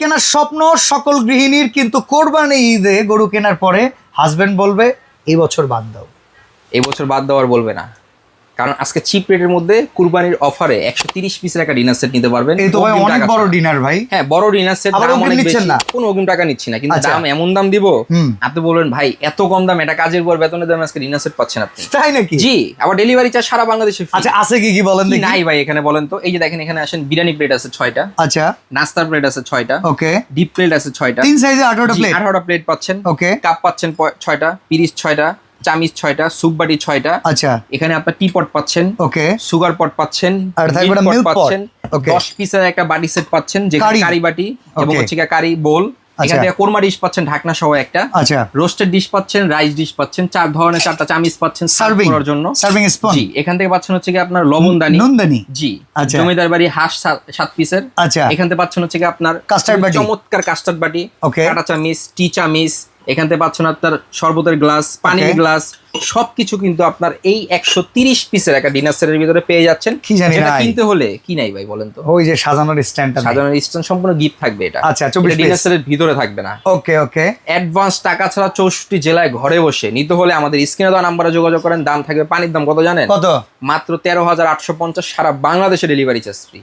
কেনার স্বপ্ন সকল গৃহিণীর, কিন্তু কোরবানি ঈদে গরু কেনার পরে হাজবেন্ড বলবে এই বছর বাদ দাও। এই বছর বাদ দেওয়ার বলবে না, কারণ আজকে চিপ রেটের মধ্যে কুরবানির অফারে 130 পিসের একটা ডিনার সেট নিতে পারবেন। এই তো ভাই অগ্রিম অনেক টাকা বড় ছাড়া। ডিনার ভাই। হ্যাঁ, বড় ডিনার সেট আবার দাম অগ্রিম অনেক নিচ্ছেন বেশি, না? কোনো অগ্রিম টাকা নিচ্ছি না, কিন্তু আচ্ছা। দাম এমন দাম দিব হুম। আপনি বলবেন ভাই এত কম দাম, এটা কাজের পর বেতনের দামে আজকে ডিনার সেট পাচ্ছেন আপনি। তাই নাকি? জি, আবার ডেলিভারি চার্জ সারা বাংলাদেশে free। আচ্ছা আছে কি কি বলেন কি দেখি। নাই ভাই এখানে বলেন তো? এই যে দেখেন, এখানে আসেন, বিরিয়ানি প্লেট আছে 6টা, আচ্ছা নাস্তার প্লেট আছে 6টা, ওকে, ডিপ প্লেট আছে 6টা, তিন সাইজে 18টা প্লেট। 18টা প্লেট পাচ্ছেন, ওকে কাপ পাচ্ছেন 6টা, পিরিচ 6টা, চামিচ 6টা, স্যুপ বাটি 6টা। আচ্ছা এখানে আপনার টি পট পাচ্ছেন, ওকে, সুগার পট পাচ্ছেন, আর থাকবে একটা milk pot। পাচ্ছেন, Okay. 10 পিসের একটা বাটি সেট পাচ্ছেন, যেখানে কারি। কারি বাটি এবং Okay. হচ্ছে গিয়ে কারি বোল। এখান আচ্ছা। থেকে কোরমা ডিশ পাচ্ছেন ঢাকনা সহ একটা, আচ্ছা রোস্টেড ডিশ পাচ্ছেন, রাইস ডিশ পাচ্ছেন, 4 ধরনের 4টা চামিচ পাচ্ছেন সার্ভ সার্ভিং করার জন্য। Serving spoon. জি, এখান থেকে পাচ্ছেন হচ্ছে গিয়ে আপনার লবণদানি। নন্দানি। জি, আচ্ছা। জমিদার বাড়ি হাঁস 7 পিসের। আচ্ছা এখান থেকে পাচ্ছেন হচ্ছে গিয়ে আপনার Custard বাটি। চমৎকার কাস্টার্ড বাটি, Okay. কাটা চামিচ, টি চামিচ। এখান থেকে পাচ্ছেন আপনার শরবতের গ্লাস, পানির Okay. গ্লাস, সবকিছু কিন্তু আপনার এই 130 পিসের একটা ডিনার সেটের ভিতরে পেয়ে যাচ্ছেন। কি জানি যেটা নাই। কিনতে হলে কি নাই ভাই বলেন তো? ওই যে সাজানোর স্ট্যান্ডটা। সাধারণ স্ট্যান্ড সম্পূর্ণ গিফট থাকবে এটা। আচ্ছা, 24 ডিনার piece। সেটের ভিতরে থাকবে না। ওকে ওকে, অ্যাডভান্স টাকা ছাড়া 64 জেলায় ঘরে বসে নিতে হলে আমাদের স্ক্রিনে দেওয়া নাম্বারে যোগাযোগ করেন। দাম থাকবে, পানির দাম কত জানেন? কত? মাত্র 13,850, সারা বাংলাদেশে ডেলিভারি চার্জ ফ্রি।